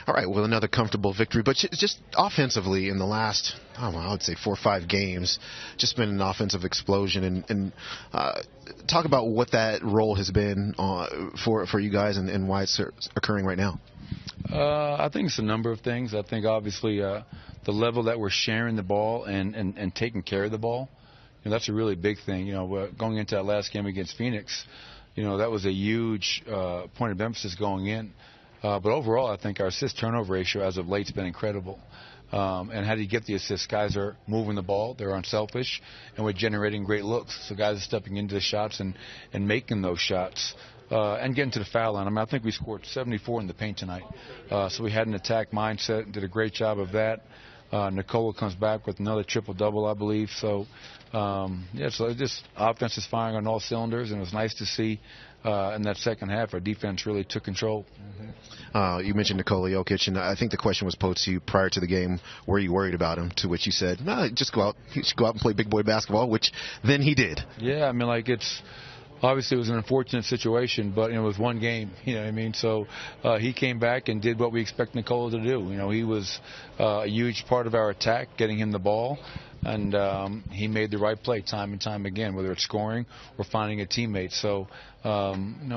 All right, well, another comfortable victory, but just offensively in the last, I would say 4 or 5 games, just been an offensive explosion. And talk about what that role has been for you guys and why it's occurring right now. I think it's a number of things. I think obviously the level that we're sharing the ball and taking care of the ball, that's a really big thing. Going into that last game against Phoenix, that was a huge point of emphasis going in. But overall, I think our assist-turnover ratio as of late has been incredible. And how do you get the assists? Guys are moving the ball, they're unselfish, and we're generating great looks. So guys are stepping into the shots and making those shots. And getting to the foul line. I think we scored 74 in the paint tonight. So we had an attack mindset and did a great job of that. Nikola comes back with another triple-double, I believe. So, so just offense is firing on all cylinders, and it was nice to see in that second half our defense really took control. You mentioned Nikola Jokic, and I think the question was posed to you prior to the game, were you worried about him? To which you said, no, just go out. He should go out and play big boy basketball, which then he did. Yeah, it's... Obviously, it was an unfortunate situation, but it was one game. So he came back and did what we expect Nikola to do. He was a huge part of our attack, getting him the ball, and he made the right play time and time again, whether it's scoring or finding a teammate. So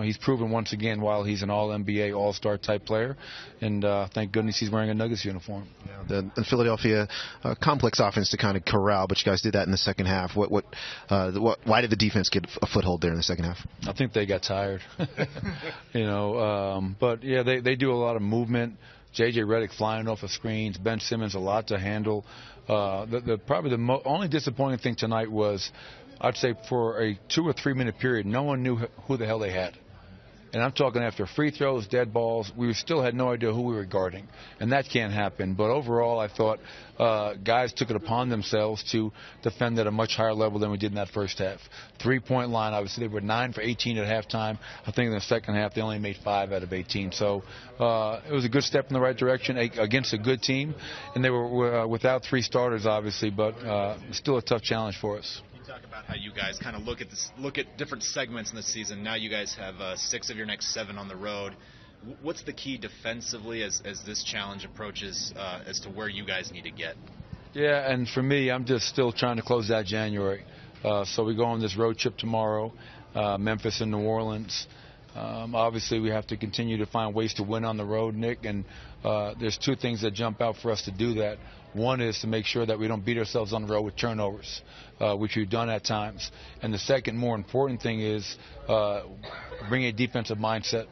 he's proven once again while he's an All-NBA, All-Star type player, and thank goodness he's wearing a Nuggets uniform. Yeah, the Philadelphia complex offense to kind of corral, but you guys did that in the second half. Why did the defense get a foothold there in the second half? I think they got tired. But yeah, they do a lot of movement. J.J. Redick flying off of screens. Ben Simmons a lot to handle. Probably the only disappointing thing tonight was, I'd say for a 2 or 3 minute period, no one knew who the hell they had. And I'm talking after free throws, dead balls, we still had no idea who we were guarding. And that can't happen. But overall, I thought guys took it upon themselves to defend at a much higher level than we did in that first half. 3-point line, obviously, they were 9 for 18 at halftime. I think in the second half, they only made 5 out of 18. So it was a good step in the right direction against a good team. And they were without 3 starters, obviously, but still a tough challenge for us. Talk about how you guys kind of look at different segments in the season. Now you guys have 6 of your next 7 on the road. What's the key defensively as this challenge approaches as to where you guys need to get? Yeah, and for me, I'm just still trying to close out January. So we go on this road trip tomorrow, Memphis and New Orleans. Obviously, we have to continue to find ways to win on the road, Nick, and there's 2 things that jump out for us to do that. One is to make sure that we don't beat ourselves on the road with turnovers, which we've done at times. And the second more important thing is bring a defensive mindset.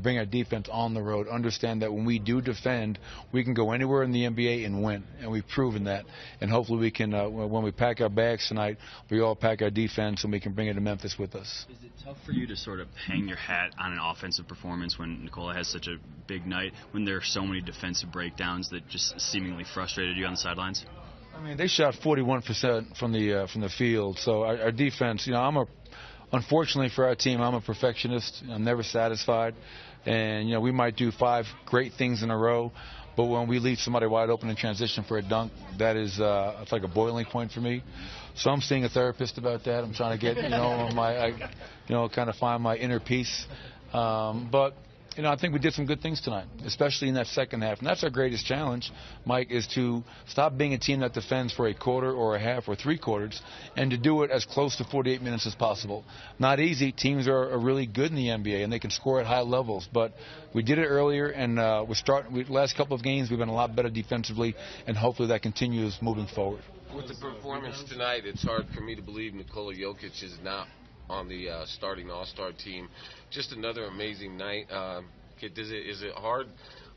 Bring our defense on the road. Understand that when we do defend, we can go anywhere in the NBA and win, and we've proven that. And hopefully we can, when we pack our bags tonight, we all pack our defense and we can bring it to Memphis with us. Is it tough for you to sort of hang your hat on an offensive performance when Nikola has such a big night, when there are so many defensive breakdowns that just seemingly frustrated you on the sidelines? They shot 41% from the field, so our defense, unfortunately for our team, I'm a perfectionist. I'm never satisfied. And, we might do 5 great things in a row, but when we leave somebody wide open in transition for a dunk, that is it's like a boiling point for me. So I'm seeing a therapist about that. I'm trying to get, kind of find my inner peace. But I think we did some good things tonight, especially in that second half. And that's our greatest challenge, Mike, is to stop being a team that defends for a quarter or a half or 3 quarters and to do it as close to 48 minutes as possible. Not easy. Teams are really good in the NBA, and they can score at high levels. But we did it earlier, and last couple of games we've been a lot better defensively, and hopefully that continues moving forward. With the performance tonight, it's hard for me to believe Nikola Jokic is not on the starting All-Star team. Just another amazing night. Is it hard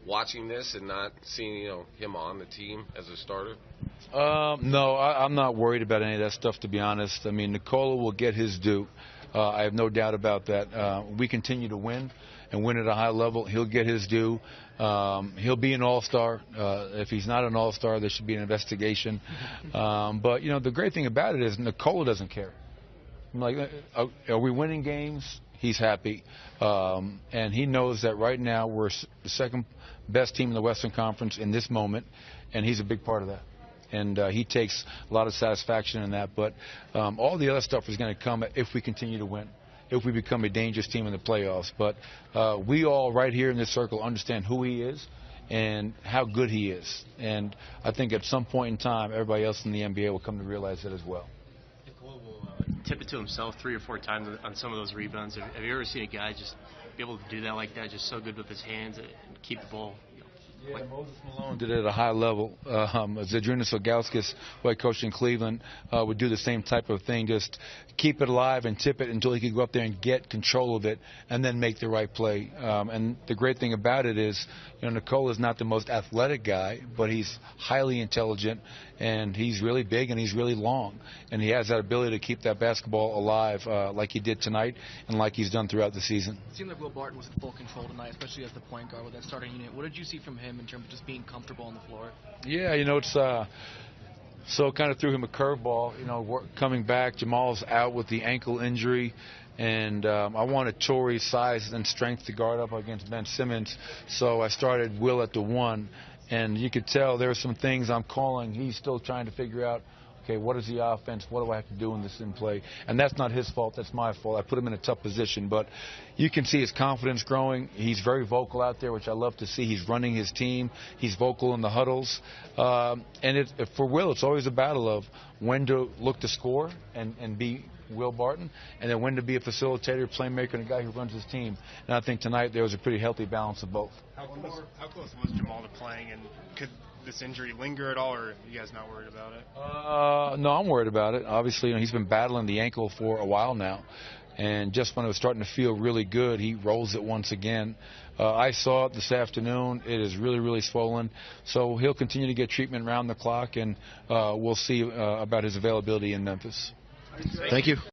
watching this and not seeing him on the team as a starter? No, I'm not worried about any of that stuff, to be honest. Nikola will get his due. I have no doubt about that. We continue to win and win at a high level. He'll get his due. He'll be an all-star. If he's not an all-star, there should be an investigation. But, the great thing about it is Nikola doesn't care. Are we winning games? He's happy. And he knows that right now we're the second best team in the Western Conference in this moment, and he's a big part of that. And he takes a lot of satisfaction in that. But all the other stuff is going to come if we continue to win, if we become a dangerous team in the playoffs. But we all right here in this circle understand who he is and how good he is. And I think at some point in time, everybody else in the NBA will come to realize that as well. Nicole will tip it to himself 3 or 4 times on some of those rebounds. Have you ever seen a guy just be able to do that like that, just so good with his hands and keep the ball? Yeah, Moses Malone did it at a high level. Zydrunas Ilgauskas, who I coached in Cleveland, would do the same type of thing, just keep it alive and tip it until he could go up there and get control of it and then make the right play. And the great thing about it is, Nikola is not the most athletic guy, but he's highly intelligent, and he's really big and he's really long. And he has that ability to keep that basketball alive like he did tonight and like he's done throughout the season. It seemed like Will Barton was in full control tonight, especially as the point guard with that starting unit. What did you see from him in terms of just being comfortable on the floor? Yeah, it's so kind of threw him a curveball. Coming back, Jamal's out with the ankle injury, and I wanted Torrey's size and strength to guard up against Ben Simmons, so I started Will at the 1, and you could tell there were some things I'm calling. He's still trying to figure out, okay, what is the offense? What do I have to do in this in play? And that's not his fault. That's my fault. I put him in a tough position. But you can see his confidence growing. He's very vocal out there, which I love to see. He's running his team. He's vocal in the huddles. And for Will, it's always a battle of when to look to score and be Will Barton, and then when to be a facilitator, playmaker, and a guy who runs his team. And I think tonight there was a pretty healthy balance of both. How close was Jamal to playing, and could this injury linger at all, or are you guys not worried about it? No, I'm worried about it. Obviously, he's been battling the ankle for a while now, and just when it was starting to feel really good, he rolls it once again. I saw it this afternoon. It is really, really swollen, so he'll continue to get treatment around the clock, and we'll see about his availability in Memphis. Thank you.